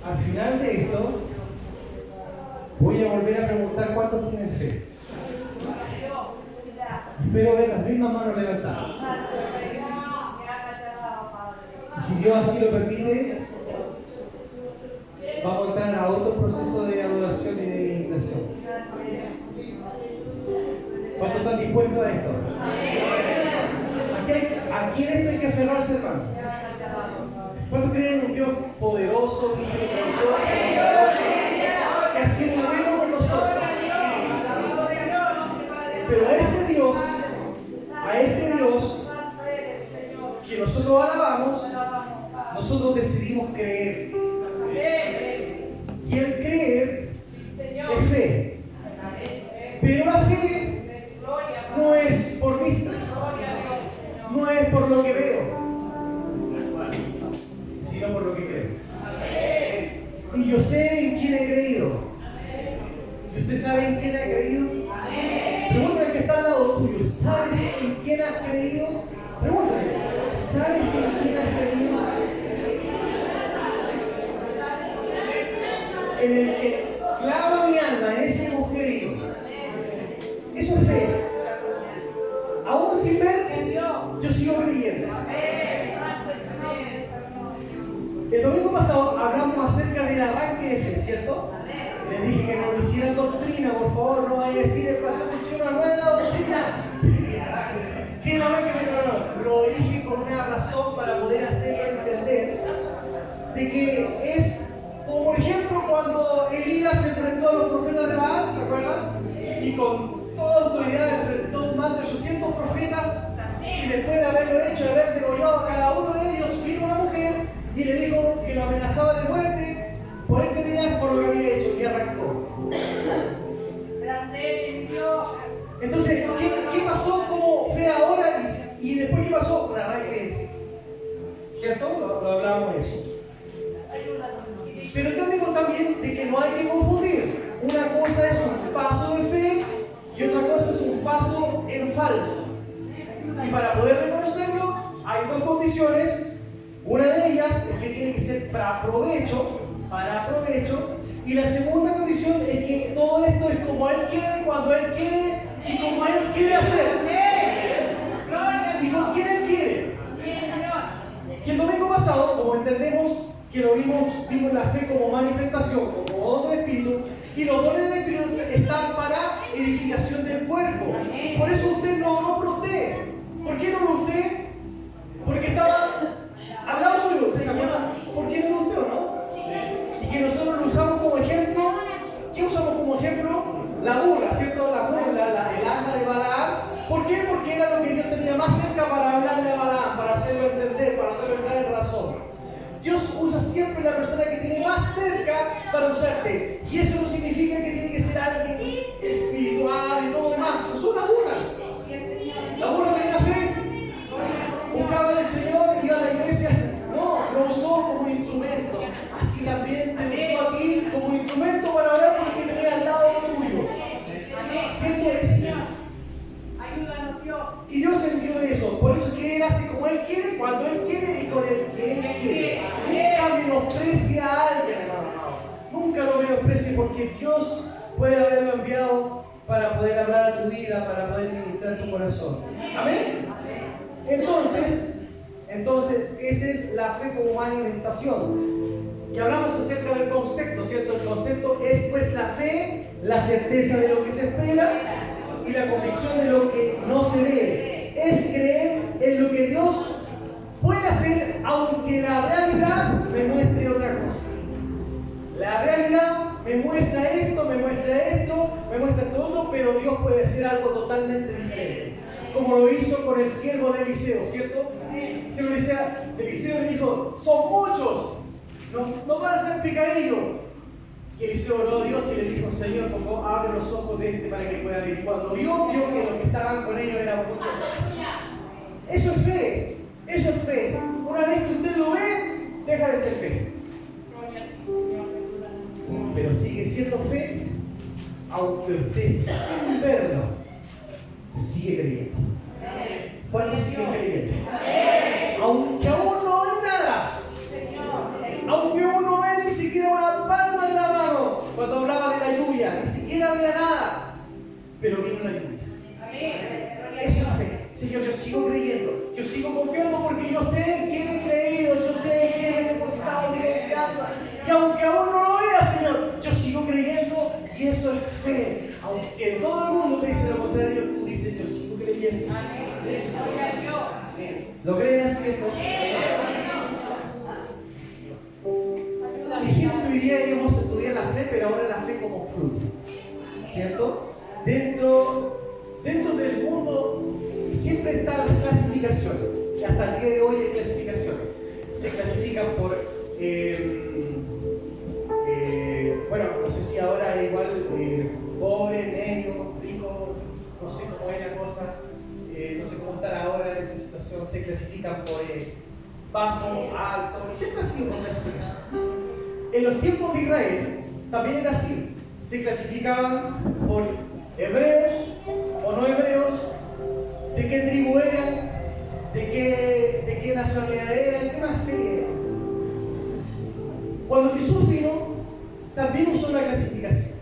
al final de esto, voy a volver a preguntar cuántos tienen fe. Espero ver las mismas manos levantadas. Y si Dios así lo permite, vamos a entrar a otro proceso de adoración y de meditación. ¿Cuántos están dispuestos a esto? Aquí en esto hay que aferrarse, hermano. ¿Cuántos creen en un Dios poderoso, misericordioso, que ha sido bueno con nosotros? Pero a este Dios que nosotros alabamos, nosotros decidimos creer. Y el creer es fe. Pero la fe no es por vista, no es por lo que veo, sino por lo que creo. Y yo sé en quién he creído. ¿Y usted sabe en quién ha creído? Pregúntale al que está al lado tuyo, ¿sabes en quién has creído? Pregúntale, ¿sabes en quién has creído? En el que clama mi alma, en ese hemos creído. Eso es fe. Aún sin ver, yo sigo creyendo. El domingo pasado hablamos acerca del arranque de fe, ¿cierto? Les dije que no hicieran doctrina, por favor, no vaya a decir el pastor menciona nueva doctrina. Que no, lo dije con una razón para poder hacerlo entender de que es como por ejemplo cuando Elías se enfrentó a los profetas de Baal, ¿se acuerdan? Y con toda autoridad enfrentó más de 800 profetas y después de haberlo hecho, de haber degollado a cada uno de ellos, vino una mujer y le dijo que lo amenazaba de muerte por este día por lo que había hecho y arrancó. Entonces, ¿qué pasó como fe ahora y después qué pasó? Un arranque de fe. ¿Cierto? Lo hablábamos de eso. Pero entendemos también de que no hay que confundir. Una cosa es un paso de fe y otra cosa es un paso en falso. Y para poder reconocerlo, hay dos condiciones. Una de ellas es que tiene que ser para provecho, y la segunda condición es que todo esto es como Él quiere, cuando Él quiere y como Él quiere hacer. Y con quien Él quiere. Y el domingo pasado, como entendemos que lo vimos la fe como manifestación, como don del Espíritu, y los dones del Espíritu están para edificación del cuerpo. Por eso usted no oró por usted. ¿Por qué no oró usted? Porque estaba al lado suyo, ¿usted se acuerda? ¿Por qué no oró usted o no? Y que nosotros lo usamos como ejemplo. ¿Qué usamos como ejemplo? La burla, ¿cierto? La burla, el arma de Balaam. ¿Por qué? Porque era lo que Dios tenía más cerca para hablarle a Balaam, para hacerlo entender, para hacerlo entrar en razón. Dios usa siempre la persona que tiene más cerca para usarte. Y eso no significa que tiene que ser alguien espiritual y todo lo demás. Usó la burla. La burla tenía fe. Buscaba del Señor, iba a la iglesia. No, lo usó como instrumento. Así también te usó a ti como instrumento para orar porque tenía al lado tuyo. ¿Cierto? Es así. Y Dios envió eso. Por eso es que Él hace como Él quiere, cuando Él quiere y con el que Él quiere. Nunca menosprecia a alguien, hermano. Nunca lo menosprecie porque Dios puede haberlo enviado para poder hablar a tu vida, para poder ministrar tu corazón. Amén. Entonces, esa es la fe como manifestación. Y hablamos acerca del concepto, ¿cierto? El concepto es pues la fe, la certeza de lo que se espera y la convicción de lo que no se ve. Es creer en lo que Dios puede hacer, aunque la realidad me muestre otra cosa. La realidad me muestra esto, me muestra esto otro, pero Dios puede hacer algo totalmente diferente. Como lo hizo con el siervo de Eliseo, ¿cierto? El siervo de Eliseo le dijo, son muchos, no van a ser picadillos. Y Eliseo oró a Dios y le dijo, Señor, por favor, abre los ojos de este para que pueda ver. Y cuando vio que los que estaban con ellos eran muchos más. Eso es fe, eso es fe. Una vez que usted lo ve, deja de ser fe. Pero sigue siendo fe, aunque usted sin verlo, sigue creyendo. ¿Cuántos siguen creyendo? Aunque aún no ven nada, aunque aún no ven ni siquiera una había nada, pero vino la lluvia. Eso es fe. Señor, yo sigo creyendo, yo sigo confiando porque yo sé en quién he creído, yo sé en quién he depositado mi confianza. Y aunque aún no lo vea, Señor, yo sigo creyendo y eso es fe. Aunque todo el mundo te dice lo contrario, tú dices, yo sigo creyendo. ¿Lo creen así esto? Dijimos que hoy día íbamos a estudiar la fe, pero ahora la fe como fruto. ¿Cierto? Dentro del mundo siempre están las clasificaciones. Y hasta el día de hoy hay clasificaciones. Se clasifican por, bueno, no sé si ahora igual pobre, medio, rico, no sé cómo es la cosa, no sé cómo estar ahora en esa situación. Se clasifican por bajo, alto, y siempre ha sido una clasificación. En los tiempos de Israel también era así. Se clasificaban por hebreos o no hebreos, de qué tribu eran, de qué nacionalidad eran, una serie. Cuando Jesús vino, también usó la clasificación.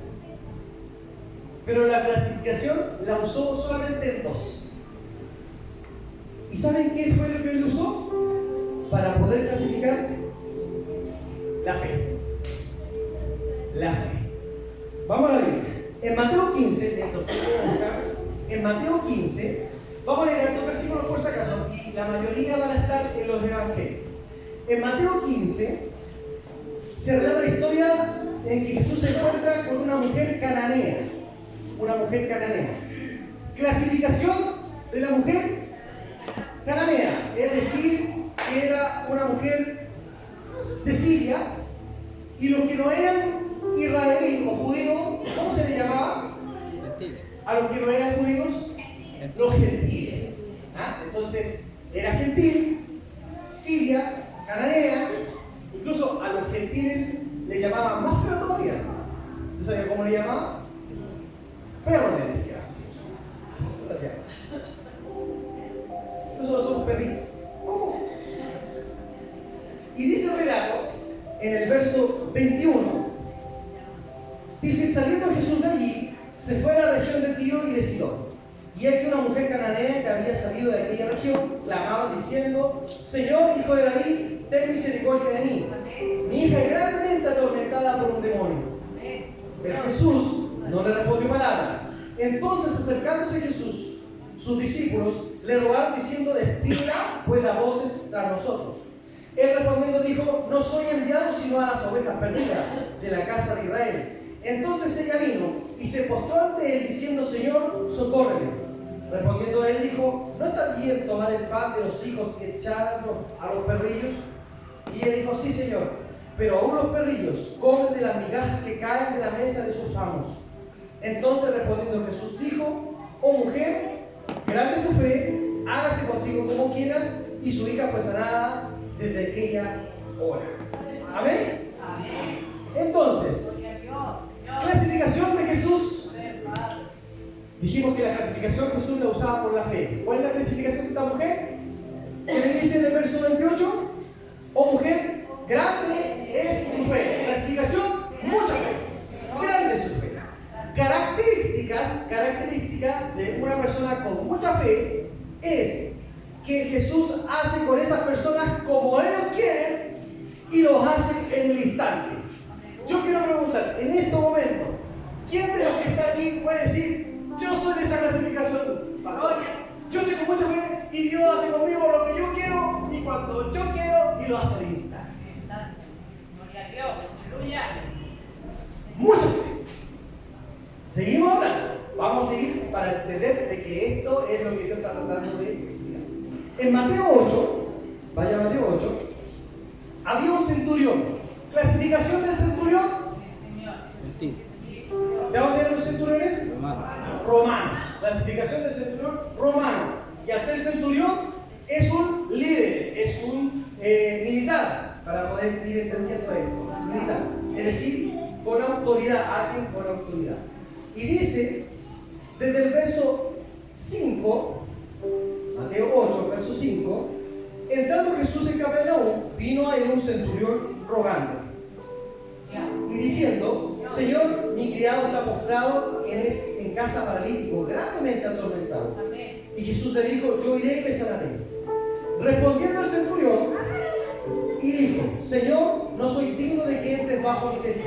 Pero la clasificación la usó solamente en dos. ¿Y saben qué fue lo que él usó? Para poder clasificar la fe. La fe. Vamos a la Biblia. En Mateo 15, en Mateo 15, vamos a leer estos versículos por si acaso, y la mayoría van a estar en los evangelios. En Mateo 15 se relata la historia en que Jesús se encuentra con una mujer cananea. Una mujer cananea. Clasificación de la mujer cananea, es decir, que era una mujer de Siria, y los que no eran israelíes o judíos, ¿cómo se les llamaba? A los que no eran judíos, los gentiles. Entonces, era gentil, Siria, cananea, incluso a los gentiles les llamaban más feo todavía. ¿No sabía cómo le llamaban? Perro le decía. Nosotros somos perritos. ¿Cómo? Y dice el relato, en el verso 21, dice, saliendo Jesús de allí, se fue a la región de Tiro y de Sidón. Y aquí una mujer cananea que había salido de aquella región clamaba diciendo, Señor, Hijo de David, ten misericordia de mí. Mi hija es grandemente atormentada por un demonio. Pero Jesús no le respondió palabra. Entonces, acercándose Jesús, sus discípulos le rogaron diciendo, despídela, pues da voces tras nosotros. Él respondiendo dijo, no soy enviado sino a las ovejas perdidas de la casa de Israel. Entonces ella vino y se postró ante él diciendo, Señor, socórreme. Respondiendo él dijo, ¿no está bien tomar el pan de los hijos y echarlo a los perrillos? Y ella dijo, sí, Señor, pero aún los perrillos comen de las migajas que caen de la mesa de sus amos. Entonces respondiendo Jesús dijo, oh mujer, grande tu fe, hágase contigo como quieras, y su hija fue sanada desde aquella hora. Amén. Entonces, clasificación de Jesús. Dijimos que la clasificación Jesús la usaba por la fe. ¿Cuál es la clasificación de esta mujer? ¿Qué le dice en el verso 28? Oh mujer, grande es tu fe. Clasificación, mucha fe. Grande es su fe. Características de una persona con mucha fe es que Jesús hace con esas personas como ellos quieren y los hace en el instante. Yo quiero preguntar, en este momento, ¿quién de los que está aquí puede decir, yo soy de esa clasificación? Yo tengo mucha fe y Dios hace conmigo lo que yo quiero y cuando yo quiero y lo hace al instante. Gloria a Dios, aleluya. Mucha fe. Seguimos hablando. Vamos a seguir para entender de que esto es lo que Dios está tratando de explicar. En Mateo 8, vaya a Mateo 8, había un centurión. ¿Clasificación del centurión? ¿De dónde eran los centuriones? Romano. Clasificación del centurión romano. Y al ser centurión es un líder, es un militar, para poder ir entendiendo esto. Militar. Es decir, con autoridad, alguien con autoridad. Y dice, desde el verso 5, Mateo 8, verso 5, entrando Jesús en Capernaum, vino a él un centurión rogando y diciendo, Señor, mi criado está postrado en casa paralítico, gravemente atormentado. Y Jesús le dijo, yo iré y le sanaré. Respondiendo el centurión, y dijo, Señor, no soy digno de que entres bajo mi techo.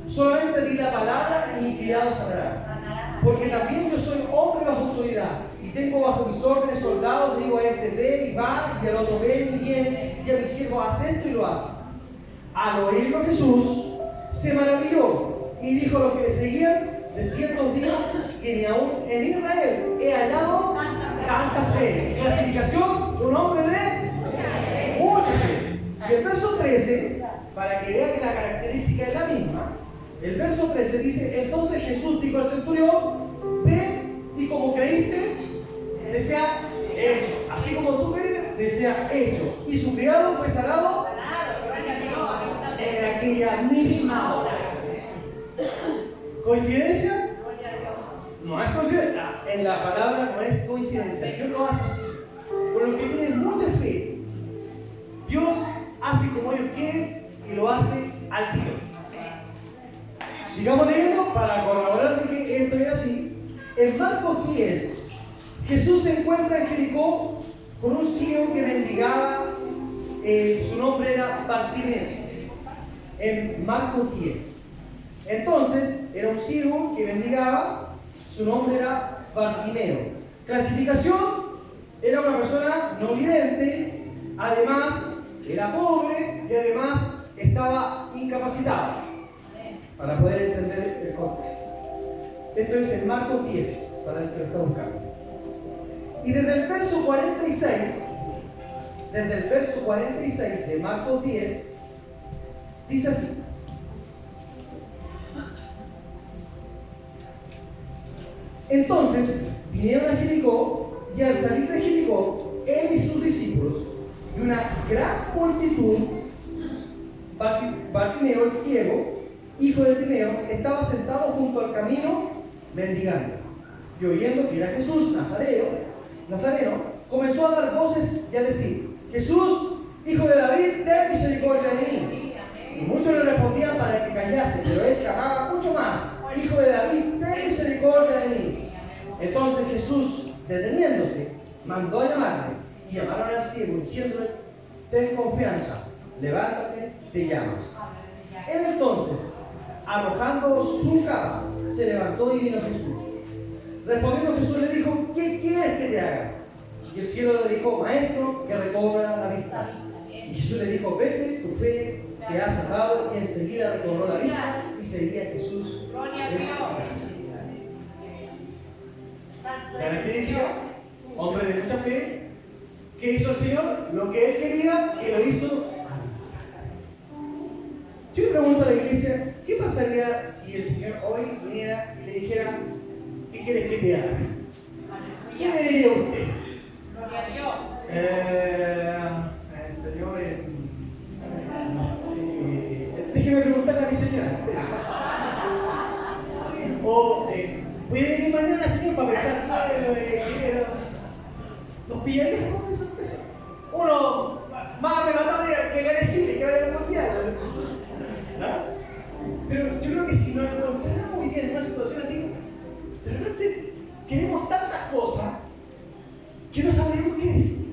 Solamente di la palabra y mi criado sanará. Porque también yo soy hombre bajo autoridad, y tengo bajo mis órdenes soldados, digo a este ve y va, y al otro ven y viene, y a mi siervo haz esto y lo hace. Al oírlo Jesús se maravilló y dijo a los que le seguían, de cierto os digo que ni aún en Israel he hallado tanta fe. Clasificación, un hombre de mucha fe. Y el verso 13, para que vean que la característica es la misma, el verso 13 dice, entonces Jesús dijo al centurión, ve y como creíste, te sea hecho. Así como tú creíste, te sea hecho. Y su criado fue sanado en aquella misma hora. ¿Coincidencia? No es coincidencia. En la palabra no es coincidencia. Dios lo hace así. Por lo que tienen mucha fe, Dios hace como ellos quieren y lo hace al tiro. Sigamos leyendo para corroborar de que esto es así. En Marcos 10, Jesús se encuentra en Jericó con un ciego que mendigaba. Su nombre era Bartimeo. En Marcos 10. Entonces, era un ciego que mendigaba, su nombre era Bartimeo. Clasificación, era una persona no vidente, además era pobre y además estaba incapacitado. Para poder entender el contexto. Esto es en Marcos 10, para el que lo está buscando. Y desde el verso 46 de Marcos 10, dice así. Entonces vinieron a Jericó, y al salir de Jericó, él y sus discípulos, y una gran multitud, Bartimeo el ciego, hijo de Timeo, estaba sentado junto al camino mendigando. Y oyendo que era Jesús, Nazareno, comenzó a dar voces y a decir, Jesús, hijo de David, ten misericordia de mí. Y muchos le respondían para que callase, pero él clamaba mucho más, hijo de David, ten misericordia de mí. Entonces Jesús, deteniéndose, mandó a llamarle, y llamaron al ciego, diciéndole, ten confianza, levántate, te llamas. Él entonces, arrojando su capa, se levantó y vino a Jesús. Respondiendo Jesús le dijo, ¿qué quieres que te haga? Y el ciego le dijo, maestro, que recobra la vista. Y Jesús le dijo, vete, tu fe te ha salvado, y enseguida recobró la vista y seguía a Jesús. Característica, hombre de mucha fe. ¿Qué hizo el Señor? Lo que Él quería, que lo hizo al instante. Yo le pregunto a la iglesia, ¿qué pasaría si el Señor hoy viniera y le dijera, ¿qué quieres que te haga? ¿Qué le diría usted? Gloria a Dios. Señor, no sé. Déjeme preguntarle a mi señora. O, ¿puede venir mañana, Señor, para pensar quiero? Nos pillaría todos de sorpresa. Uno más arrebatado que gane Chile, que vaya al mundial. ¿No? Pero yo creo que si nos encontráramos hoy día en una situación así, de repente queremos tantas cosas que no sabríamos qué decir.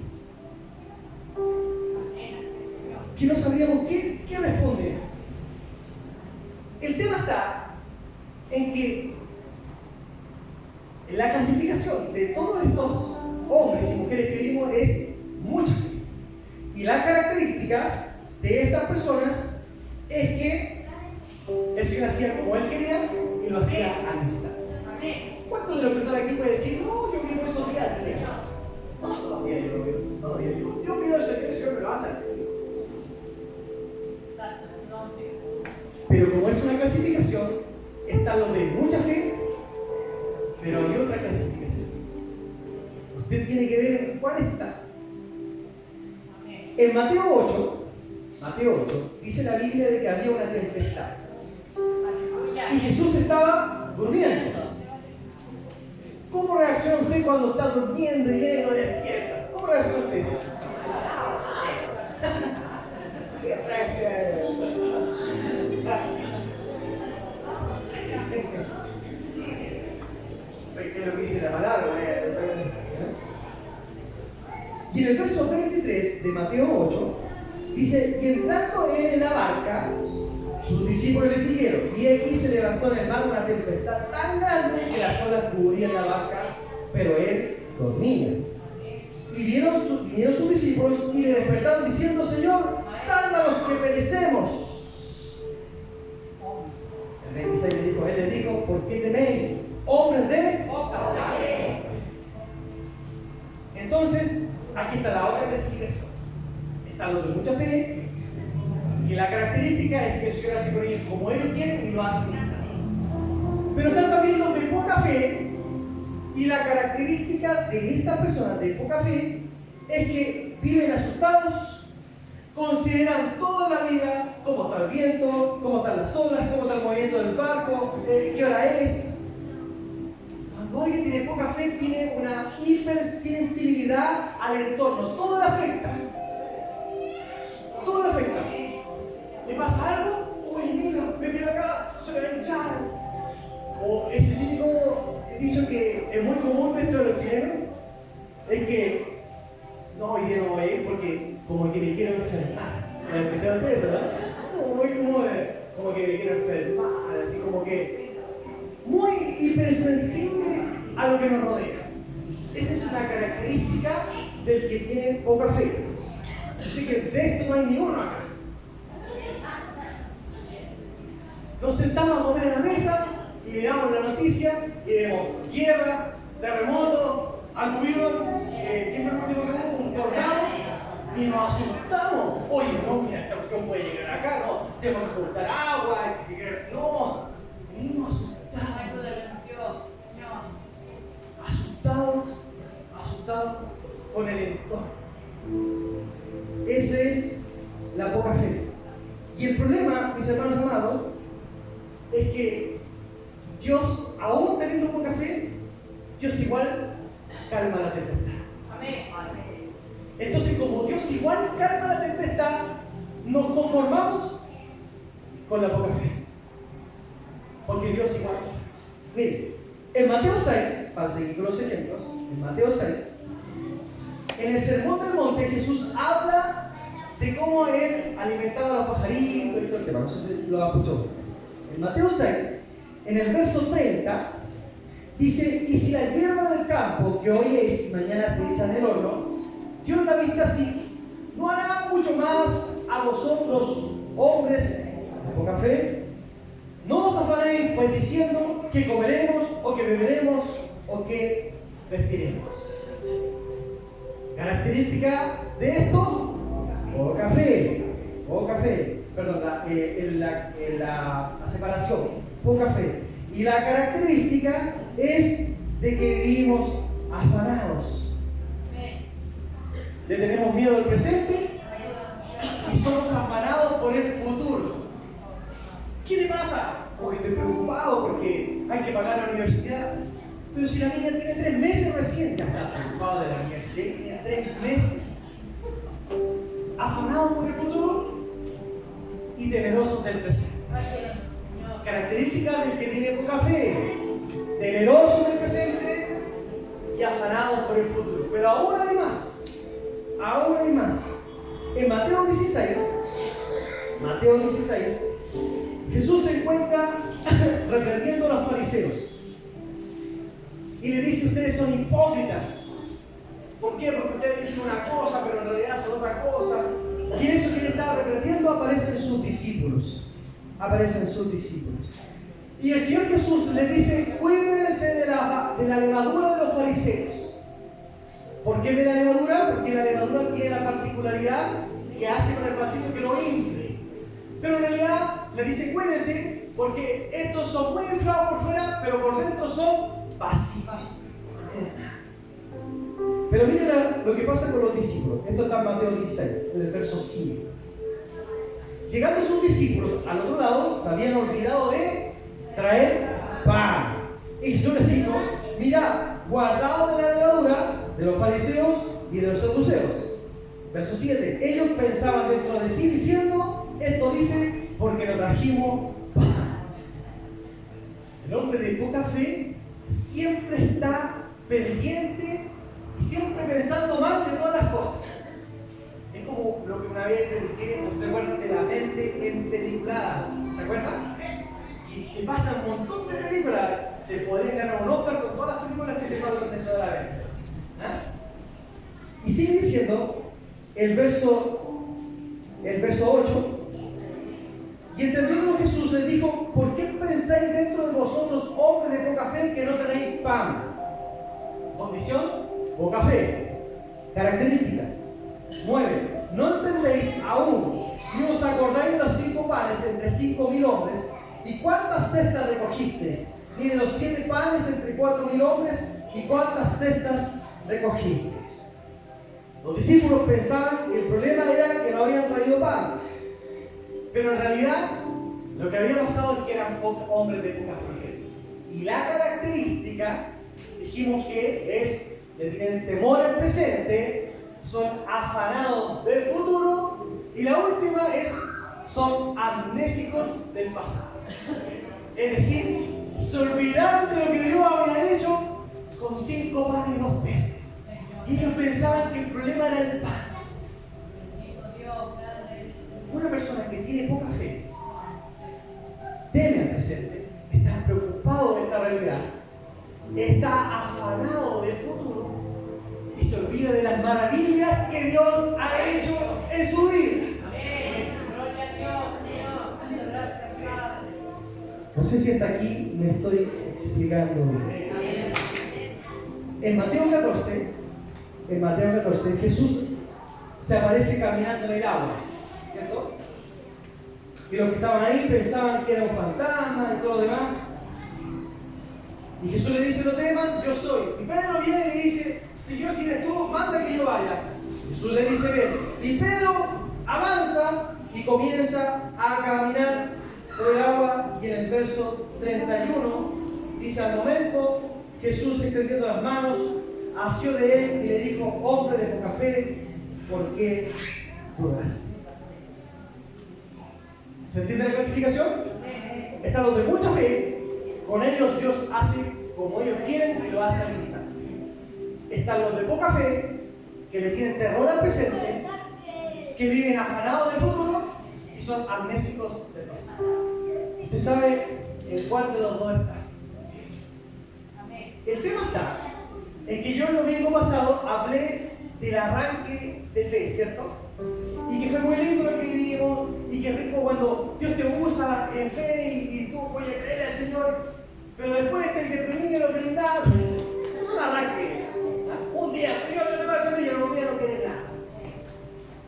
Que no sabríamos qué responder. El tema está en que la clasificación de todos estos hombres y mujeres que vimos es mucha fe. Y la característica de estas personas es que el Señor hacía como Él quería y lo hacía al instante. ¿Cuántos de los que están aquí pueden decir, no, yo vivo esos días a día? No, todavía yo lo veo eso. Todavía yo pido al Señor, el Señor me lo hace al día. Pero como es una clasificación, están los de mucha fe, pero hay otra clasificación. Usted tiene que ver en cuál está. En Mateo 8, dice la Biblia de que había una tempestad. Y Jesús estaba durmiendo. ¿Cómo reacciona usted cuando está durmiendo y viene y lo despierta? ¿Cómo reacciona usted? ¿Qué reacciona? el verso 23 de Mateo 8, dice, y entrando él en la barca, sus discípulos le siguieron, y aquí se levantó en el mar una tempestad tan grande que las olas cubrían la barca, pero él dormía. Y vinieron sus discípulos y le despertaron diciendo, Señor, sálvanos que perecemos. El 26 él les dijo, ¿por qué teméis, hombres de poca fe? Entonces, aquí está la otra clasificación. Están los de mucha fe, y la característica es que el Señor hace con ellos como ellos quieren y lo hacen instant. Pero están también los de poca fe, y la característica de estas personas de poca fe es que viven asustados, consideran toda la vida cómo está el viento, cómo están las olas, cómo está el movimiento del barco, qué hora es. Cuando alguien tiene poca fe, tiene una hipersensibilidad al entorno, todo le afecta. Todo le afecta. ¿Le pasa algo? Oye, mira, me pido acá, se me va a hinchar. O ese típico dicho que es muy común dentro de los chilenos, es que no, hoy día no voy a ir porque como que me quiero enfermar. ¿Me han escuchado ustedes, verdad? No, muy común, como que me quiero enfermar, así como que muy hipersensible a lo que nos rodea. Esa es una característica del que tiene poca fe. Así que de esto no hay ninguno acá. Nos sentamos a comer en la mesa y miramos la noticia y vemos guerra, terremoto, aluvión, ¿qué fue lo último que hubo? Un tornado, y nos asustamos. Oye, no, mira, esta cuestión puede llegar acá, no, tenemos que juntar agua, no, venimos asustados con el entorno. Esa es la poca fe. Y el problema, mis hermanos amados, es que Dios, aún teniendo poca fe, Dios igual calma la tempestad. Entonces, como Dios igual calma la tempestad, nos conformamos con la poca fe. Porque Dios igual. Miren, en Mateo 6, para seguir con los ejemplos, en Mateo 6, en el Sermón del Monte, Jesús habla de cómo él alimentaba a los pajaritos y todo el tema. No sé si lo escuchó. En Mateo 6, en el verso 30, dice, y si la hierba del campo que hoy es y mañana se echa en el horno, Dios la vista así, ¿no hará mucho más a vosotros, hombres de poca fe? No os afanéis pues diciendo que comeremos, o que beberemos, o que vestiremos. Característica de esto, poca fe. Perdón, la separación, poca fe. Y la característica es de que vivimos afanados. Le tenemos miedo al presente y somos afanados por el futuro. ¿Qué te pasa? Porque estoy preocupado porque hay que pagar la universidad. Pero si la niña tiene 3 meses recién, ya está preocupado de la universidad, tiene 3 meses. Afanado por el futuro y temerosos del presente. Característica del que tiene poca fe: temerosos del presente y afanados por el futuro. Pero aún hay más. En Mateo 16, Jesús se encuentra reprendiendo a los fariseos y le dice: ustedes son hipócritas. ¿Por qué? Porque ustedes dicen una cosa pero en realidad son otra cosa. Y en eso que él está reprendiendo aparecen sus discípulos. Y el Señor Jesús le dice: cuídense de la levadura de los fariseos. ¿Por qué de la levadura? Porque la levadura tiene la particularidad que hace con el pancito que lo infle. Pero en realidad le dice: cuídense, porque estos son muy inflados por fuera, pero por dentro son vacíos. Pero miren lo que pasa con los discípulos. Esto está en Mateo 16, en el verso 5. Llegando sus discípulos al otro lado, se habían olvidado de traer pan. Y Jesús les dijo: mirad, guardaos de la levadura de los fariseos y de los saduceos. Verso 7. Ellos pensaban dentro de sí diciendo: esto dice porque lo trajimos pan. El hombre de poca fe siempre está pendiente y siempre pensando mal de todas las cosas. como lo que una vez prediqué, no sé si se acuerdan, de la mente empeliculada. ¿Se acuerdan? Y se pasan un montón de películas. Se podrían ganar un Oscar con todas las películas que se pasan dentro de la mente. ¿Ah? Y sigue diciendo el verso 8. Y entendiendo Jesús les dijo: ¿por qué pensáis dentro de vosotros, hombres de poca fe, que no tenéis pan? Condición: poca fe. Característica: 9. ¿No entendéis aún, ni os acordáis de los 5 panes entre 5.000 hombres? ¿Y cuántas cestas recogisteis? Ni de los 7 panes entre 4.000 hombres, ¿y cuántas cestas recogisteis? Los discípulos pensaban que el problema era que no habían traído pan. Pero en realidad, lo que había pasado es que eran hombres de poca fe. Y la característica, dijimos que es que tienen temor al presente, son afanados del futuro, y la última es, son amnésicos del pasado. Es decir, se olvidaron de lo que Dios había hecho con 5 panes y 2 peces. Y ellos pensaban que el problema era el pan. Una persona que tiene poca fe, teme al presente, está preocupado de esta realidad, está afanado del futuro y se olvida de las maravillas que Dios ha hecho en su vida. No sé si hasta aquí me estoy explicando. En Mateo 14, Jesús se aparece caminando en el agua, ¿cierto? Y los que estaban ahí pensaban que era un fantasma y todo lo demás. Y Jesús le dice: no teman, yo soy. Y Pedro viene y le dice: Señor, si eres tú, manda que yo vaya. Jesús le dice: ven. Y Pedro avanza y comienza a caminar por el agua. Y en el verso 31 dice: al momento Jesús, extendiendo las manos, asió de él y le dijo: hombre de poca fe, ¿por qué dudaste? ¿Se entiende la clasificación? Están los de mucha fe, con ellos Dios hace como ellos quieren y lo hace al instante. Están los de poca fe, que le tienen terror al presente, que viven afanados del futuro y son amnésicos del pasado. ¿Usted sabe en cuál de los dos está? El tema está en que yo el domingo pasado hablé del arranque de fe, ¿cierto? Y que fue muy lindo lo que vivimos, y que rico cuando Dios te usa en fe y tú voy a creer al Señor, pero después te deprimió y lo brindado. Es un arranque. Un día, Señor, yo te voy a hacer y el otro día no quieres nada.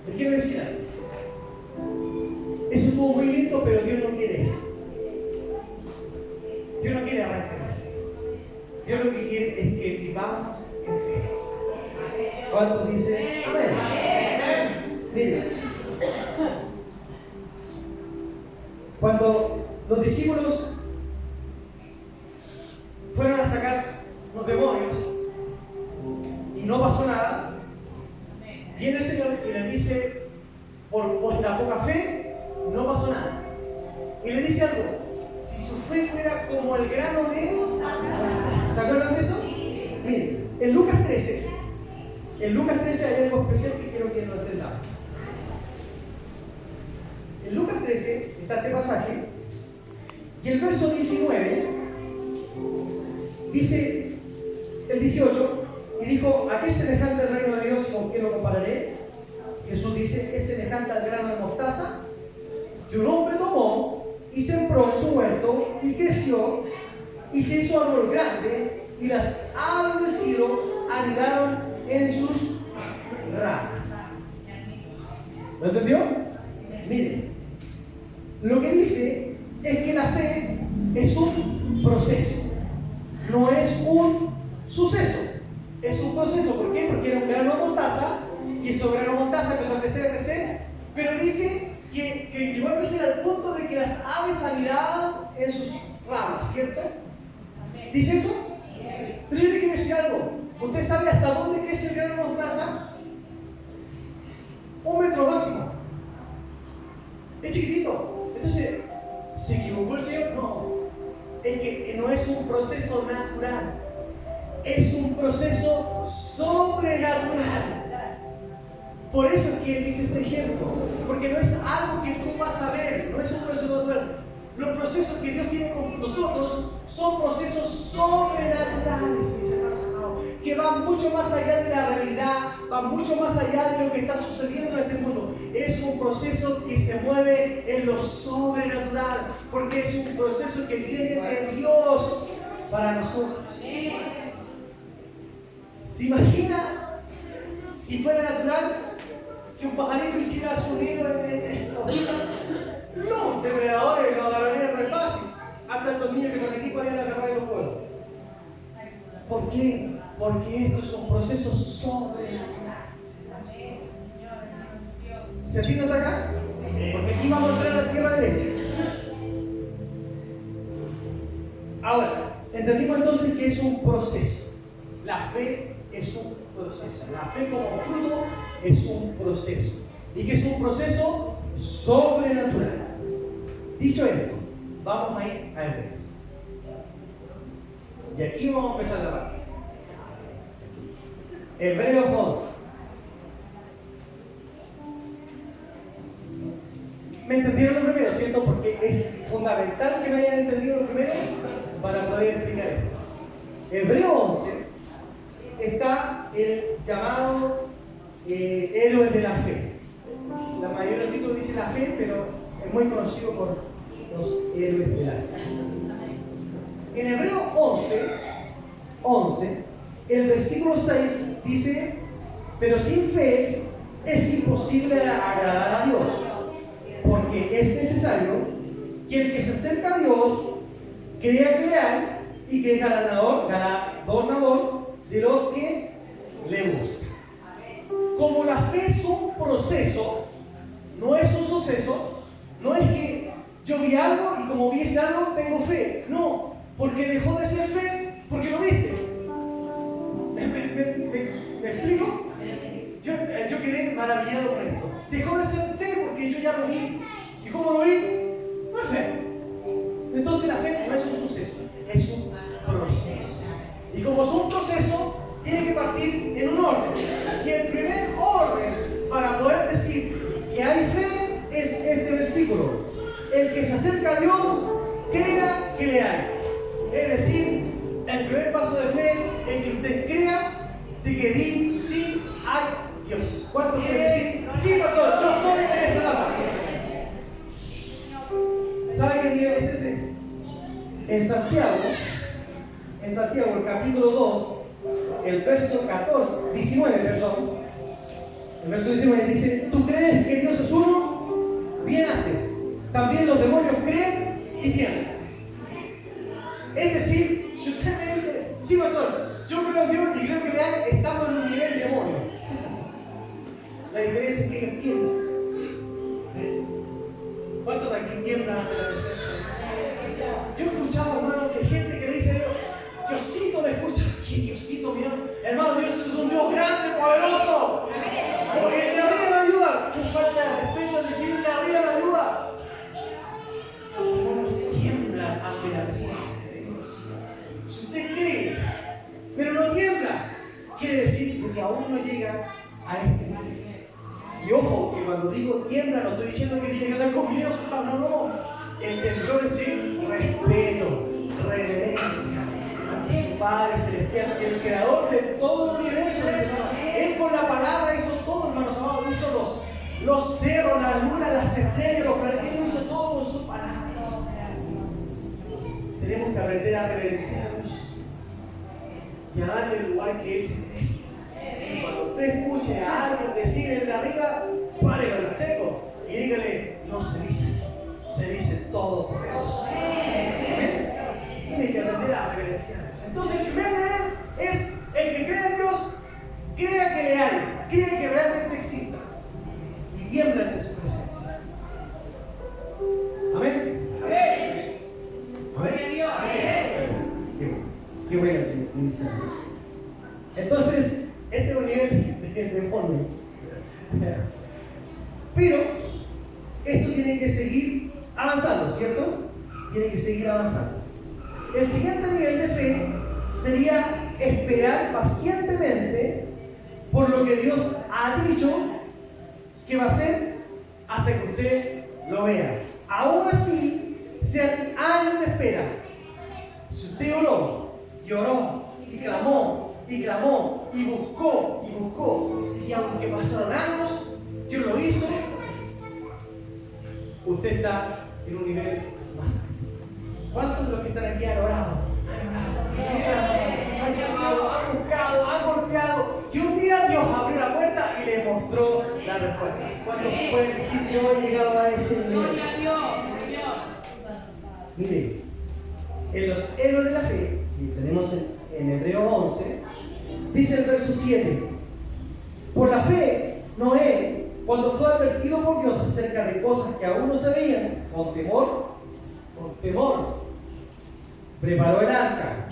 Les quiero decir algo. Eso estuvo muy lindo, pero Dios no quiere eso. Dios no quiere arranque de fe. Dios lo que quiere es que vivamos en fe. ¿Cuántos dicen amén? Miren, cuando los discípulos fueron a sacar los demonios y no pasó nada, viene el Señor y le dice: por vuestra poca fe no pasó nada. Y le dice algo: si su fe fuera como el grano de... ¿Se acuerdan de eso? Miren, en Lucas 13 hay algo especial que quiero que lo entendamos. En Lucas 13 está este pasaje, y el verso 19 dice, el 18, y dijo: ¿a qué es semejante el reino de Dios y con qué lo compararé? Jesús dice: es semejante al grano de mostaza que un hombre tomó y sembró en su huerto, y creció y se hizo árbol grande, y las aves del cielo anidaron en sus ramas. ¿Lo entendió? Miren, lo que dice es que la fe es un proceso, no es un suceso, es un proceso. ¿Por qué? Porque era un grano de mostaza, y esos granos de mostaza empezó a crecer, pero dice que llegó a crecer al punto de que las aves anidaban en sus ramas, ¿cierto? ¿Dice eso? Pero yo le quiero decir algo. ¿Usted sabe hasta dónde crece el grano de mostaza? 1 metro máximo. Es chiquitito. Entonces, ¿se equivocó el Señor? No. Es que no es un proceso natural. Es un proceso sobrenatural. Por eso es que él dice este ejemplo, porque no es algo que tú vas a ver, no es un proceso natural. Los procesos que Dios tiene con nosotros son procesos sobrenaturales, mis hermanos amados, que van mucho más allá de la realidad, van mucho más allá de lo que está sucediendo en este mundo. Es un proceso que se mueve en lo sobrenatural, porque es un proceso que viene de Dios para nosotros. ¿Se imagina si fuera natural que un pajarito hiciera su nido en la hojita? Los depredadores lo agarrarían re fácil. Hasta estos niños que están aquí podrían agarrar en los pueblos. ¿Por qué? Porque estos son procesos sobrenaturales. ¿Se entiende hasta acá? Porque aquí vamos a entrar a la tierra derecha. Ahora, entendimos entonces que es un proceso. La fe es un proceso. La fe como fruto es un proceso. Y que es un proceso sobrenatural. Dicho esto, vamos a ir a Hebreos. Y aquí vamos a empezar la parte. Hebreos 11. ¿Me entendieron lo primero, cierto? Porque es fundamental que me hayan entendido lo primero para poder explicar esto. Hebreos 11 está el llamado héroe de la fe. La mayoría de los títulos dice la fe, pero es muy conocido por los héroes de la fe. En Hebreos 11, el versículo 6 dice: pero sin fe es imposible agradar a Dios, porque es necesario que el que se acerca a Dios crea que le hay y que es galardonador de los que le buscan. Como la fe es un proceso, no es un suceso, no es que yo vi algo y como vi ese algo tengo fe. No, porque dejó de ser fe porque lo viste. ¿Me explico? Yo quedé maravillado con esto. Dejó de ser fe porque yo ya lo vi. ¿Y cómo lo vi? No es fe. Entonces la fe no es un suceso, es un proceso. Y como es un proceso, tiene que partir en un orden. Y el primer orden para poder decir que hay fe es este versículo: el que se acerca a Dios, crea que le hay. Es decir, el primer paso de fe es que usted crea de que sí hay Dios. ¿Cuántos quieren decir? Sí, pastor, yo estoy en esa etapa. ¿Sabe qué nivel es ese? En Santiago, el capítulo 2, el verso 19, el verso 19 dice: ¿tú crees que Dios es uno? Bien haces. También los demonios creen y tiemblan. Es decir, si usted me dice: sí, pastor, yo creo en Dios y creo que le hay, estamos en un nivel demonio. La diferencia es que ellos tiemblan. ¿Cuántos de aquí tiemblan ante la presencia? Yo he escuchado, hermano, que gente que le dice a Dios: Diosito, me escucha. ¿Qué Diosito, mío? Hermano, Dios es un Dios grande, poderoso. Porque el de arriba me ayuda. ¿Qué falta de respeto decir el de arriba me ayuda? Los hermanos tiemblan ante la presencia de Dios. Si usted cree, pero no tiembla, quiere decir que aún no llega a este nivel. Y ojo, que cuando digo tiembla, no estoy diciendo que tiene que estar conmigo, no. El temblor es de respeto, reverencia ante su Padre Celestial, el creador de todo el universo. Él con la palabra hizo todo, hermanos amados. Hizo los cerros, la luna, las estrellas, los planetas. Él hizo todo con su palabra. Tenemos que aprender a reverenciar a Dios y a darle el lugar que Él se merece. Cuando usted escuche a alguien decir el de arriba, párelo en seco y dígale: no se dice así, se dice todopoderoso. ¿Amén? Tiene que aprender a reverenciar a Dios. Entonces el primer nivel es el que cree en Dios, crea que le hay, cree que realmente exista y tiembla ante su presencia. Amén. Amén. Amén. Qué bueno que dice. Entonces, este es un nivel de demonio. Pero esto tiene que seguir avanzando, ¿cierto? Tiene que seguir avanzando. El siguiente nivel de fe sería esperar pacientemente por lo que Dios ha dicho ¿Qué va a hacer? Hasta que usted lo vea. Aún así, sean años de espera. Si usted oró, lloró, y clamó, y clamó, y buscó, y aunque pasaron años, Dios lo hizo, usted está en un nivel más alto. ¿Cuántos de los que están aquí han orado? Han clamado, han buscado, han golpeado, y un día Dios abrió la puerta y le mostró la respuesta. ¿Cuántos pueden decir yo he llegado a ese nivel? Mire, en los héroes de la fe, y tenemos en Hebreos 11, dice el verso 7: por la fe, Noé, cuando fue advertido por Dios acerca de cosas que aún no se veían, con temor, preparó el arca,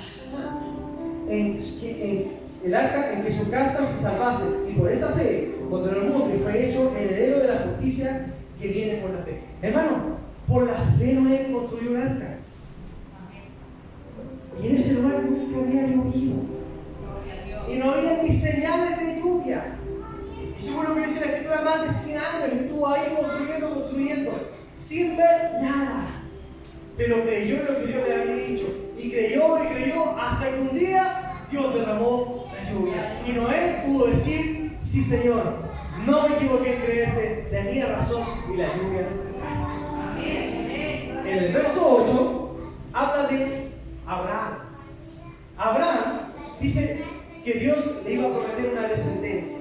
el arca en que su casa se salvase, y por esa fe contra el mundo, y fue hecho heredero de la justicia que viene por la fe. Hermano, por la fe Noé construyó un arca. Y en ese lugar nunca había llovido. Y no había ni señales de lluvia. Y seguro que dice la escritura, más de 100 años estuvo ahí construyendo, sin ver nada. Pero creyó en lo que Dios le había dicho. Y creyó, hasta que un día Dios derramó la lluvia. Y Noé pudo decir, sí Señor, no me equivoqué en creerte, tenía razón, y la lluvia. En el verso 8 habla de Abraham. Abraham dice que Dios le iba a prometer una descendencia.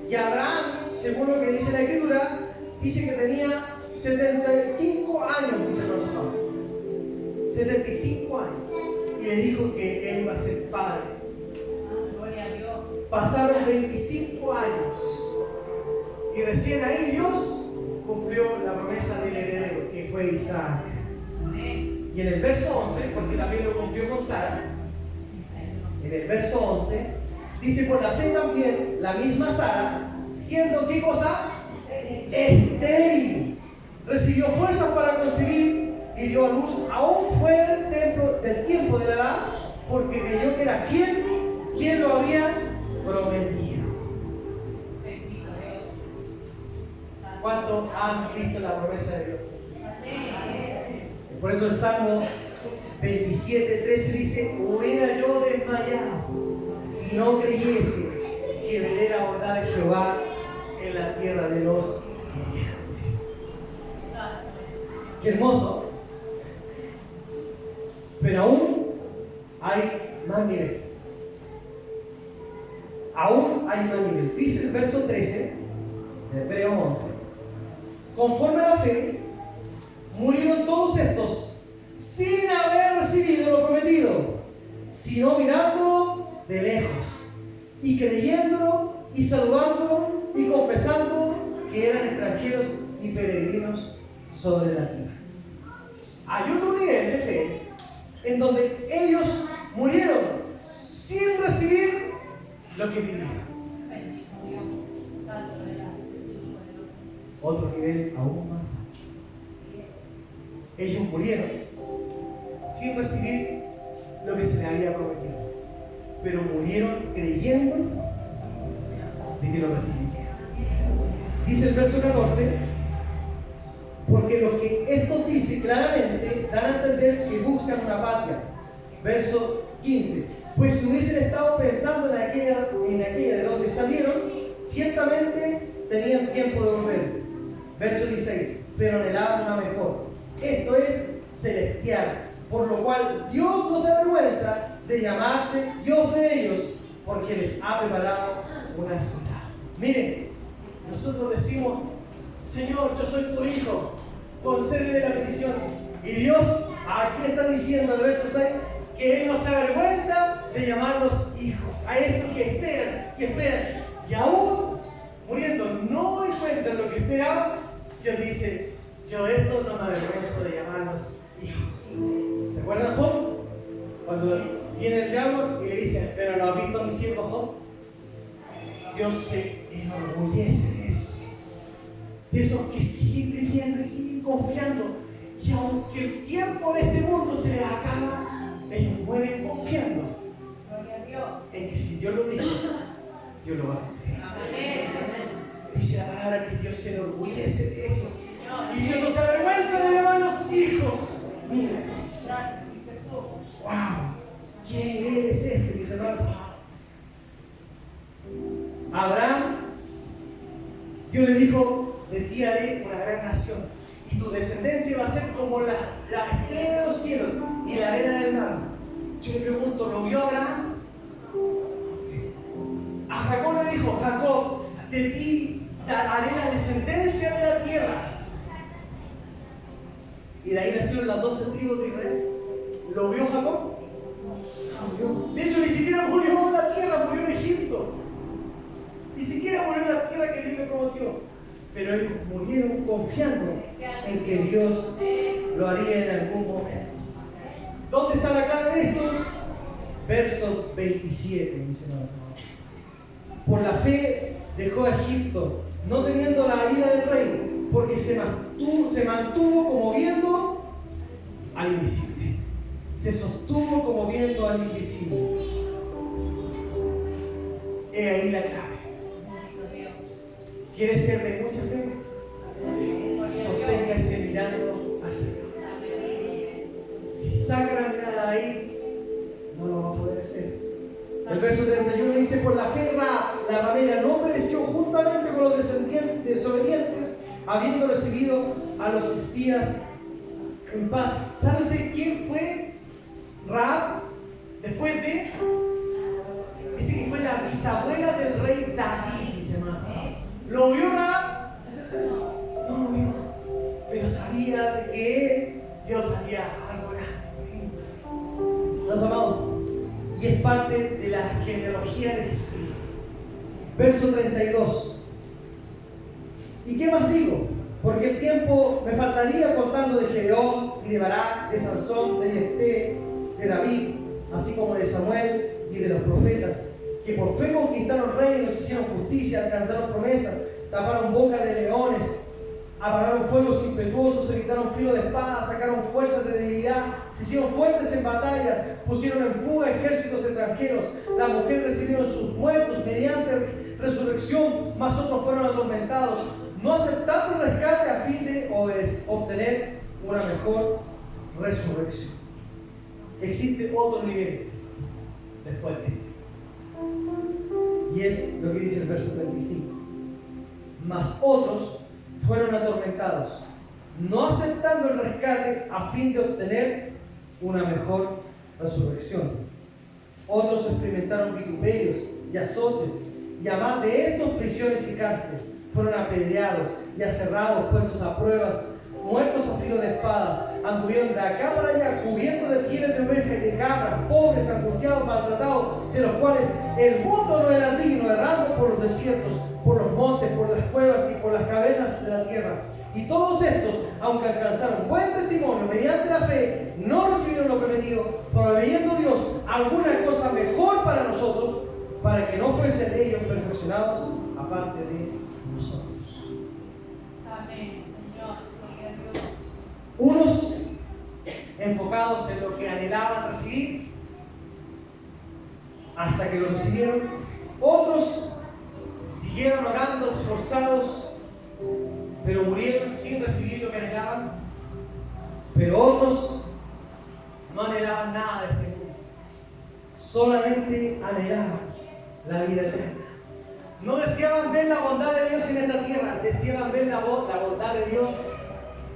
Y Abraham, según lo que dice la escritura, dice que tenía 75 años, dice el verso 75 años. Y le dijo que él iba a ser padre. Pasaron 25 años. Y recién ahí Dios cumplió la promesa del heredero, que fue Isaac. Y en el verso 11, porque también lo cumplió con Sara, en el verso 11, dice, por la fe también, la misma Sara, siendo ¿qué cosa? Estéril, recibió fuerzas para concebir y dio a luz aún fuera del tiempo de la edad, porque creyó que era fiel quien lo había prometido. ¿Cuántos han visto la promesa de Dios? Por eso el Salmo 27:13 dice, hubiera yo desmayado si no creyese que veré la bondad de Jehová en la tierra de los vivientes. Qué hermoso. Pero aún hay más nivel. Aún hay más nivel. Dice el verso 13 de Hebreos 11. Conforme a la fe, murieron todos estos sin haber recibido lo prometido, sino mirándolo de lejos y creyéndolo y saludándolo y confesando que eran extranjeros y peregrinos sobre la tierra. Hay otro nivel de fe en donde ellos murieron sin recibir lo que pidieron. Otro nivel aún más. Ellos murieron sin recibir lo que se les había prometido, pero murieron creyendo de que lo recibieron. Dice el verso 14, porque lo que esto dice claramente dan a entender que buscan una patria. Verso 15, pues si hubiesen estado pensando en aquella de donde salieron, ciertamente tenían tiempo de volver. Verso 16, pero anhelaban una mejor, esto es celestial, por lo cual Dios no se avergüenza de llamarse Dios de ellos, porque les ha preparado una ciudad. Miren, nosotros decimos, Señor, yo soy tu hijo, concédeme la petición. Y Dios aquí está diciendo en el verso 6 que Él no se avergüenza de llamarlos hijos. A estos que esperan, y aún muriendo no encuentran lo que esperaban. Dios dice, yo esto no me avergüenzo de llamarlos hijos. ¿Se acuerdan Job? Cuando viene el diablo y le dice, pero ¿no has visto a mi siervo Job? Dios se enorgullece de esos que siguen creyendo y siguen confiando. Y aunque el tiempo de este mundo se les acaba, ellos mueren confiando en que si Dios lo dijo, Dios lo va a hacer. Dice la palabra que Dios se enorgullece de eso. Y Dios no se avergüenza de llamar a los hijos míos. ¡Wow! ¿Qué nivel es este, mis hermanos? Abraham, Dios le dijo, de ti haré una gran nación, y tu descendencia va a ser como la estrella de los cielos y la arena del mar. Yo le pregunto, ¿lo vio Abraham? A Jacob le dijo, Jacob, de ti haré la descendencia de la tierra. Y de ahí nacieron las 12 tribus de Israel. ¿Lo vio Jacob? De hecho, ni siquiera murió en la tierra, murió en Egipto. Ni siquiera murió en la tierra que Dios le prometió. Pero ellos murieron confiando en que Dios lo haría en algún momento. ¿Dónde está la clave de esto? Verso 27, mis hermanos. Por la fe dejó a Egipto, no teniendo la ira del rey, porque se mantuvo como viendo al invisible. Se sostuvo como viendo al invisible. He ahí la clave. ¿Quieres ser de mucha fe? Sosténgase mirando al Señor. Si saca la mirada de ahí, no lo va a poder hacer. El verso 31 dice, por la fe la ramera no pereció juntamente con los desobedientes, habiendo recibido a los espías en paz. ¿Sabe usted quién fue Rahab? Después de... Dice que fue la bisabuela del rey David, mis hermanos. ¿Lo vio Rahab? No lo vio. Pero sabía de que Dios haría algo grande. ¿Los amados? Y es parte de la genealogía de Jesucristo. Verso 32. ¿Y qué más digo? Porque el tiempo me faltaría contando de Gedeón y de Barak, de Sansón, de Jefté, de David, así como de Samuel y de los profetas, que por fe conquistaron reinos, hicieron justicia, alcanzaron promesas, taparon bocas de leones, apagaron fuegos impetuosos, evitaron filo de espada, sacaron fuerzas de debilidad, se hicieron fuertes en batalla, pusieron en fuga ejércitos extranjeros. Las mujeres recibieron sus muertos mediante resurrección, mas otros fueron atormentados, no aceptando el rescate a fin de obtener una mejor resurrección. Existe otro nivel después de esto. Y es lo que dice el verso 35. Mas otros fueron atormentados, no aceptando el rescate a fin de obtener una mejor resurrección. Otros experimentaron vituperios y azotes, y además de estos, prisiones y cárceles. Fueron apedreados y aserrados, puestos a pruebas, muertos a filo de espadas. Anduvieron de acá para allá, cubiertos de pieles de oveja y de cabras, pobres, angustiados, maltratados, de los cuales el mundo no era digno, errando por los desiertos, por los montes, por las cuevas y por las cavernas de la tierra. Y todos estos, aunque alcanzaron buen testimonio mediante la fe, no recibieron lo prometido, proveyendo Dios alguna cosa mejor para nosotros, para que no fuesen ellos perfeccionados aparte de nosotros. Amén, Señor. Unos enfocados en lo que anhelaban recibir hasta que lo recibieron, otros siguieron orando, esforzados, pero murieron sin recibir lo que anhelaban. Pero otros no anhelaban nada de este mundo, solamente anhelaban la vida eterna. No deseaban ver la bondad de Dios en esta tierra, deseaban ver la bondad de Dios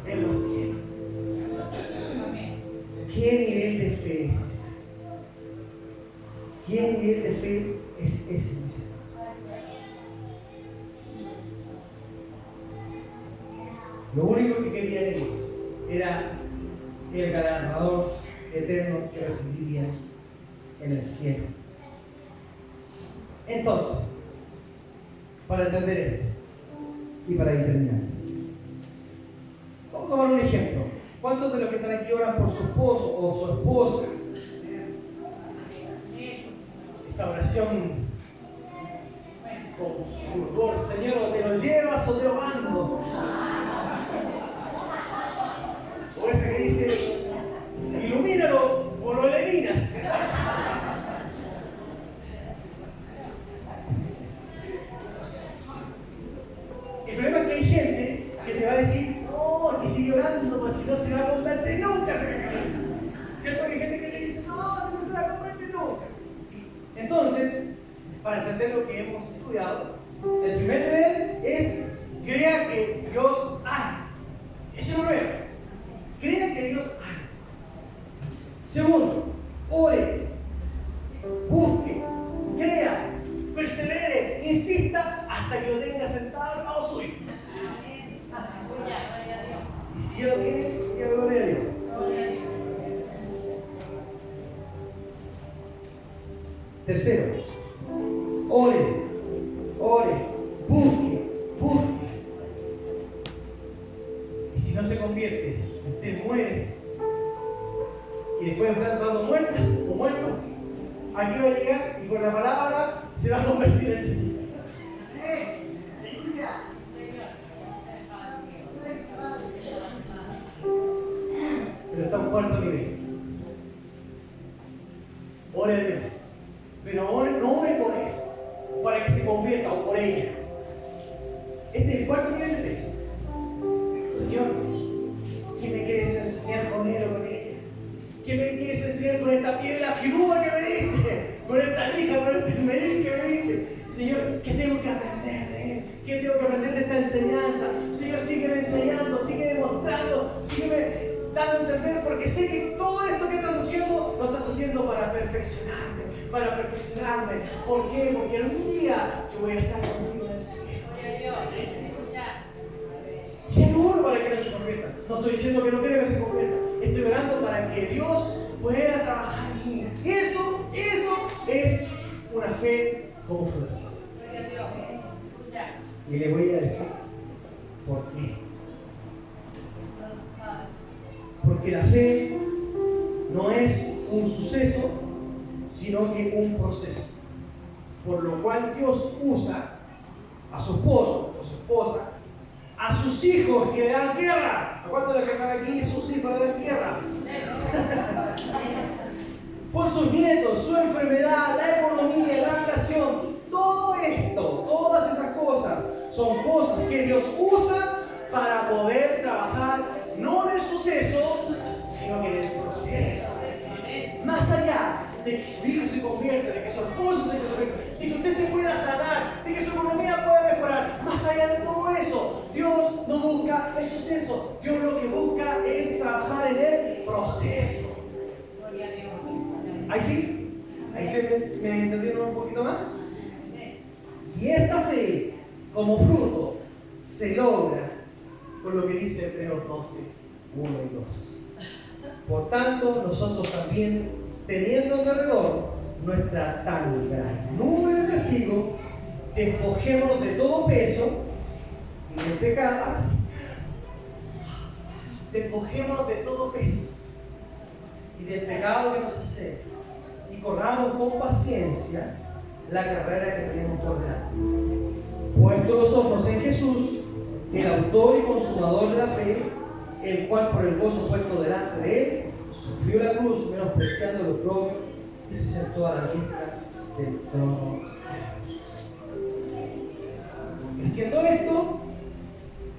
en los cielos. ¿Qué nivel de fe es ese? ¿Qué nivel de fe es ese, mis hermanos? Lo único que querían ellos era el galardonador eterno que recibirían en el cielo. Entonces, para entender esto y para ir terminando, vamos a tomar un ejemplo. ¿Cuántos de los que están aquí oran por su esposo o su esposa? Esa oración con fulgor: Señor, ¿te lo llevas o te lo mando? O esa que dice: ilumínalo o lo eliminas. aprender lo que hemos estudiado. El primer nivel es crea que Dios hay. Eso es lo primero. Crea que Dios hay. Segundo, ore, busque, crea, persevere, insista hasta que lo tenga sentado al lado suyo. Y si ya lo tiene, ya gloria a Dios. Tercero, ore, busque. Y si no se convierte, usted muere. Y después de estar dando muerta o muerto, aquí va a llegar y con la palabra se va a convertir en Señor. Pero está en cuarto nivel. Ore a Dios. Pero no ore por él, para que se convierta o por ella. Este es el cuarto nivel de fe. Señor, ¿qué me quieres enseñar con él o con ella? ¿Qué me quieres enseñar con esta piedra filuda que me diste? Con esta lija, con este meril que me diste. Señor, ¿qué tengo que aprender de él? ¿Qué tengo que aprender de esta enseñanza? Señor, sígueme enseñando, sígueme demostrando, sígueme dando a entender, porque sé que todo esto que estás haciendo, lo estás haciendo para perfeccionarme. ¿Por qué? Porque algún día yo voy a estar contigo en el cielo. Y no oro para que no se convierta. No estoy diciendo que no quiero que se convierta. Estoy orando para que Dios pueda trabajar en mí. Eso es una fe como fruto. Y le voy a decir por qué. Porque la fe no es un suceso, sino que un proceso. Por lo cual Dios usa a su esposo o su esposa, a sus hijos que le dan guerra. ¿A cuántos de los que están aquí sus hijos le dan guerra? Por sus nietos, su enfermedad, la economía, la relación, todo esto, todas esas cosas son cosas que Dios usa para poder trabajar no en el suceso, sino que en el proceso. Más allá de que su hijo se convierta, de que su esposo se convierta, de que usted se pueda sanar, de que su economía pueda mejorar, más allá de todo eso, Dios no busca el suceso. Dios lo que busca es trabajar en el proceso. ¿Ahí sí? ¿Ahí se me entendieron un poquito más? Y esta fe, como fruto, se logra con lo que dice Hebreos 12, 1 y 2. Por tanto, nosotros también, teniendo alrededor nuestra tan gran nube de testigos, despojémonos de todo peso y del pecado. Despojémonos de todo peso y del pecado que nos asedia, y corramos con paciencia la carrera que tenemos por delante. Puestos los ojos en Jesús, el autor y consumador de la fe, el cual por el gozo puesto delante de él sufrió la cruz, menospreciando los propios, y se sentó a la diestra del trono. Y haciendo esto,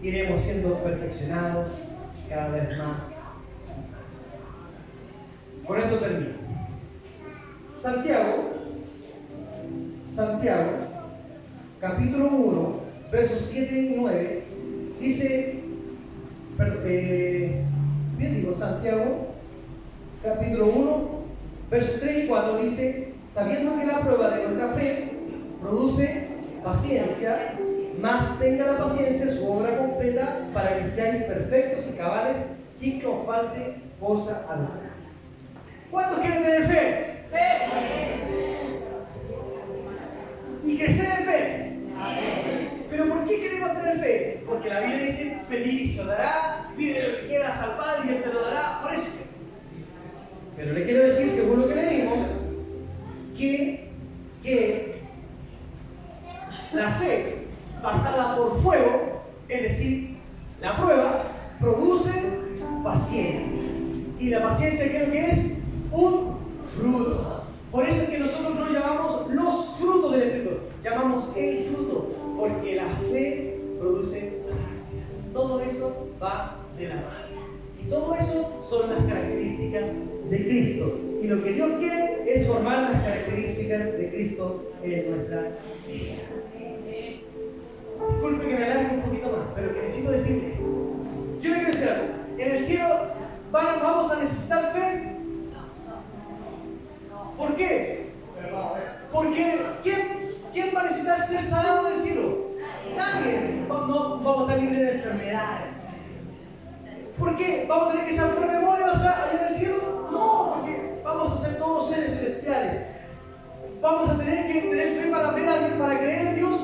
iremos siendo perfeccionados cada vez más. Con esto termino. Santiago, capítulo 1, versos 7 y 9, dice, Santiago, capítulo 1, versos 3 y 4, dice, sabiendo que la prueba de nuestra fe produce paciencia, más tenga la paciencia su obra completa, para que seáis perfectos y cabales, sin que os falte cosa alguna. ¿Cuántos quieren tener fe? Y crecer en fe. ¿Pero por qué queremos tener fe? Porque la Biblia dice, pedid y se os dará, pide lo que quieras al Padre y Él te lo dará. Por eso. Pero le quiero decir, según lo que leímos, que la fe pasada por fuego, es decir, la prueba, produce paciencia. Y la paciencia, ¿qué es lo que es? Un fruto. Por eso es que nosotros no llamamos los frutos del Espíritu, llamamos el fruto, porque la fe produce paciencia. Todo eso va de la mano. Y todo eso son las características de de Cristo. Y lo que Dios quiere es formar las características de Cristo en nuestra vida. Disculpe que me alargue un poquito más, pero que necesito decirle. Yo le quiero decir algo. En el cielo vamos a necesitar fe. ¿Por qué? Porque ¿quién va a necesitar ser sanado en el cielo? Nadie. No vamos a estar libres de enfermedades. ¿Por qué? ¿Vamos a tener que ser fuera de demonios allá en el cielo? No, porque vamos a ser todos seres celestiales. ¿Vamos a tener que tener fe para ver a Dios, para creer en Dios?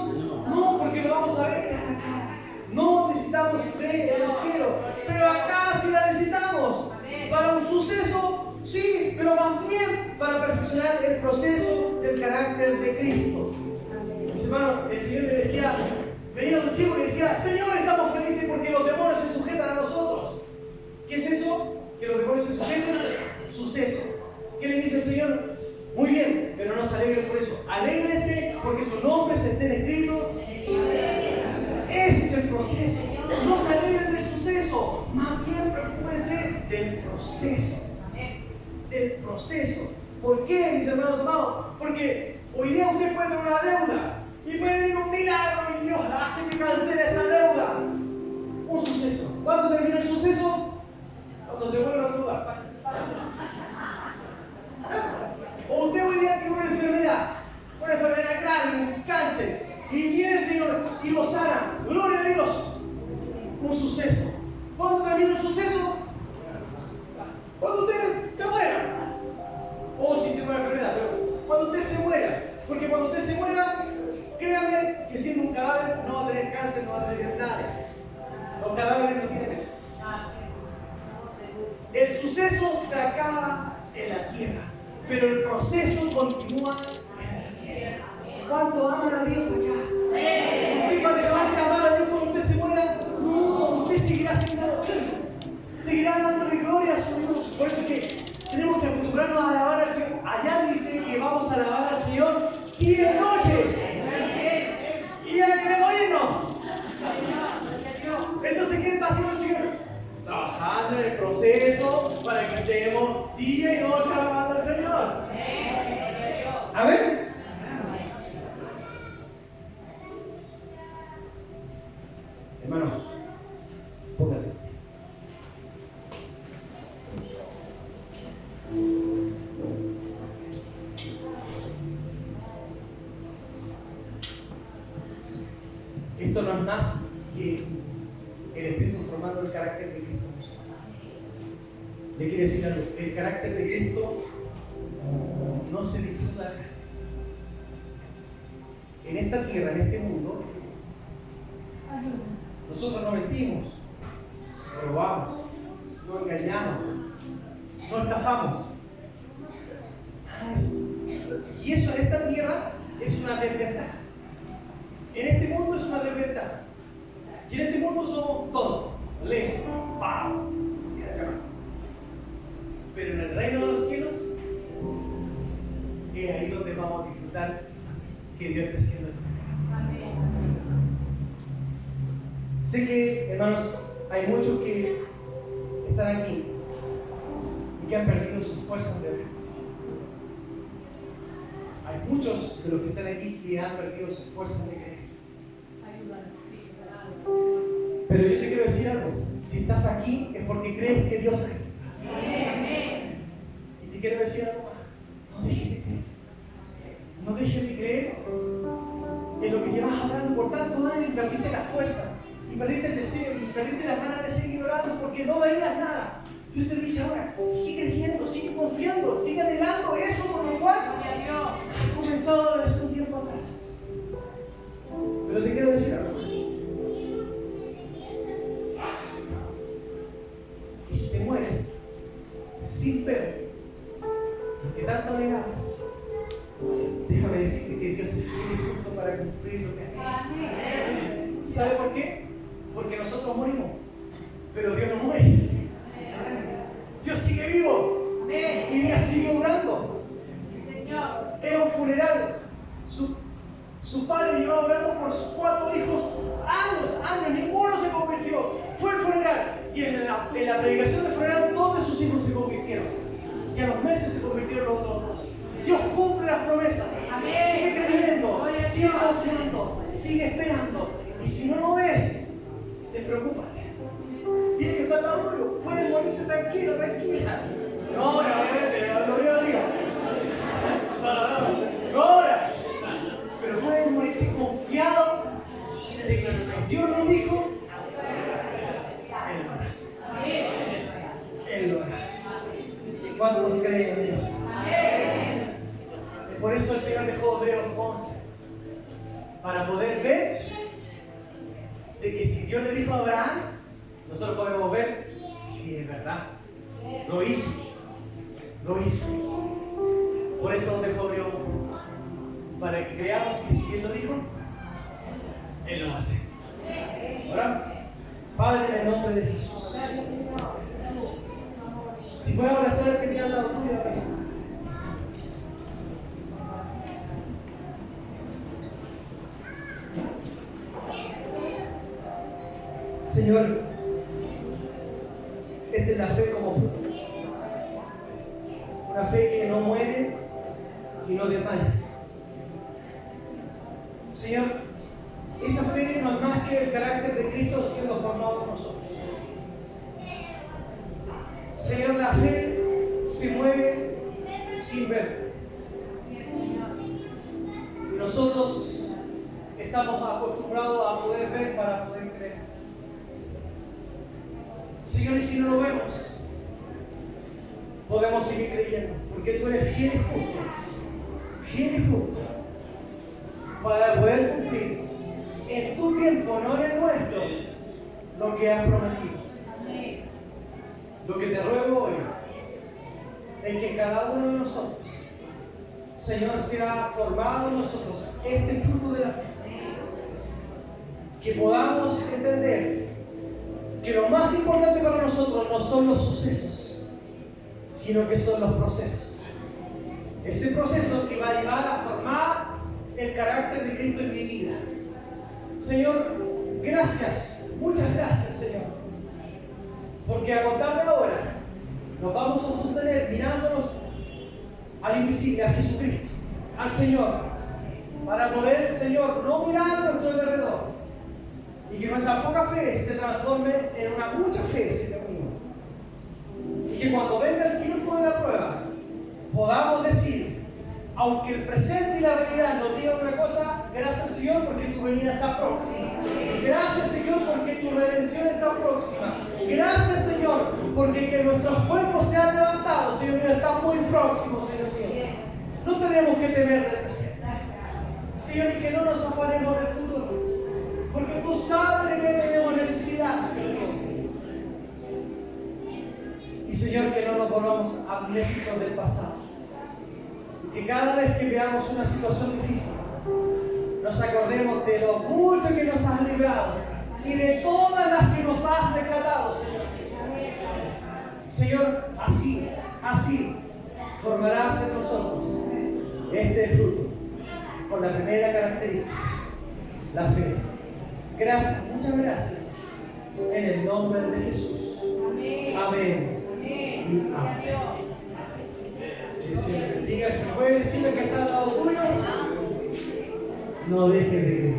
No, porque lo vamos a ver cara a cara. No necesitamos fe en el cielo, pero acá sí la necesitamos. Para un suceso, sí, pero más bien para perfeccionar el proceso del carácter de Cristo. Mis hermanos, el Señor le decía, venía los discípulos y decía, Señor, estamos felices porque los demonios se sujetan a nosotros. ¿Qué es eso? Que los demonios se sujeten. Suceso. ¿Qué le dice el Señor? Muy bien, pero no se alegren por eso. Alégrense porque sus nombres estén escritos. Ese es el proceso. No se alegren del suceso, más bien preocúpense del proceso. Del proceso. ¿Por qué, mis hermanos amados? Porque hoy día usted puede tener una deuda y puede venir un milagro y Dios hace que cancele esa deuda. Un suceso. ¿Cuándo termina el suceso? Cuando se vuelva a endeudar. O usted hoy día tiene una enfermedad grave, un cáncer, y viene el Señor y lo sana. Gloria a Dios. Un suceso. ¿Cuándo termina el suceso? Cuando usted se muera. O si se muere la enfermedad, pero cuando usted se muera. Porque cuando usted se muera, créame que siendo un cadáver no va a tener cáncer, no va a tener nada de eso. Los cadáveres no tienen eso. El suceso se acaba en la tierra, pero el proceso continúa en el cielo. ¿Cuánto aman a Dios acá? ¿Usted va a dejar de amar a Dios cuando usted se muera? No, usted seguirá dándole gloria a su Dios. Por eso es que tenemos que acostumbrarnos a alabar al Señor. Allá dice que vamos a alabar al Señor día y noche. Y ya queremos irnos. Entonces, ¿qué está haciendo el Señor? Trabajando en el proceso para que estemos día y noche alabando al Señor. Amén. Hermanos, póngase. Esto no es más que el Espíritu formando el carácter de Cristo. Le quiero decir algo, el carácter de Cristo no se disfruta acá. En esta tierra, en este mundo, nosotros no mentimos, no robamos, no engañamos, no estafamos. Nada de eso. Y eso en esta tierra es una desventaja. En este mundo es una desventaja. Y en este mundo somos todos. Leso, pavo, mira acá. Pero en el reino de los cielos es ahí donde vamos a disfrutar que Dios está haciendo esto. Sé que, hermanos, hay muchos que están aquí y que han perdido sus fuerzas de ver. Hay muchos de los que están aquí que han perdido sus fuerzas de creer. Pero yo te quiero decir algo. Si estás aquí es porque crees que Dios hay. Y te quiero decir algo más. No dejes de creer. No dejes de creer en lo que llevas orando por tantos años y perdiste la fuerza. Y perdiste el deseo y perdiste las ganas de seguir orando porque no veías nada. Dios te dice ahora, sigue creyendo, sigue confiando, sigue anhelando eso por lo cual has comenzado desde hace un tiempo atrás. Pero te quiero decir algo. Y si te mueres sin ver lo que tanto anhelabas, déjame decirte que Dios es fiel y justo para cumplir lo que ha hecho. ¿Sabe por qué? Porque nosotros morimos, pero Dios no muere. Dios sigue vivo y Dios sigue orando. Era un funeral. Su padre llevaba orando por sus 4 hijos años, ninguno se convirtió. Fue el funeral y en la predicación del funeral todos sus hijos se convirtieron. Y a los meses se convirtieron en otros dos. Dios cumple las promesas. Sigue creyendo, sigue confiando, sigue esperando. Y si no lo ves, despreocúpate. Tienes que estar al lado tuyo. Puedes morirte tranquilo, tranquila. No, obviamente, lo digo arriba. No ahora. Pero puedes morirte confiado de que si Dios lo dijo, Él lo hará. ¿Cuántos creen en Dios? Por eso el Señor dejó Hebreos 11, para poder ver de que si Dios le dijo a Abraham, nosotros podemos ver si es verdad. Lo hizo. Lo hizo. Por eso dejó Hebreos 11, para que creamos que si Él lo dijo, Él lo va a hacer. Oramos. Padre, en el nombre de Jesús. Si puedes abrazar al que te ha dado tu cabeza. Señor, esta es la fe como fruto. Una fe que no muere y no desmaya. Señor, esa fe no es más que el carácter de Cristo siendo formado en nosotros. Señor, la fe se mueve sin ver. Y nosotros estamos acostumbrados a poder ver para poder creer. Señor, y si no lo vemos, podemos seguir creyendo, porque tú eres fiel y justo, para poder cumplir en tu tiempo, no en el nuestro, lo que has prometido. Lo que te ruego hoy es que cada uno de nosotros, Señor, sea formado en nosotros este fruto de la fe, que podamos entender que lo más importante para nosotros no son los sucesos, sino que son los procesos. Ese proceso que va a llevar a formar el carácter de Cristo en mi vida. Señor, gracias, muchas gracias, Señor, porque a contar de ahora nos vamos a sostener mirándonos al invisible, a Jesucristo, al Señor, para poder, Señor, no mirar a nuestro alrededor, y que nuestra poca fe se transforme en una mucha fe, Señor mío. Y que cuando venga el tiempo de la prueba, podamos decir, aunque el presente y la realidad nos digan una cosa, gracias, Señor, porque tu venida está próxima. Gracias, Señor, porque tu redención está próxima. Gracias, Señor, porque que nuestros cuerpos sean levantados, Señor mío, está muy próximo, Señor mío. No tenemos que temer del presente, Señor, y que no nos afanemos del futuro, porque tú sabes de qué tenemos necesidad, Señor mío. Y Señor, que no nos volvamos amnésicos del pasado. Que cada vez que veamos una situación difícil, nos acordemos de lo mucho que nos has librado y de todas las que nos has rescatado, Señor. Señor, así formarás en nosotros este fruto, con la primera característica, la fe. Gracias, muchas gracias, en el nombre de Jesús. Amén y amén. Que el Señor bendiga. Si puede decirme que está al lado tuyo, no dejes de creer.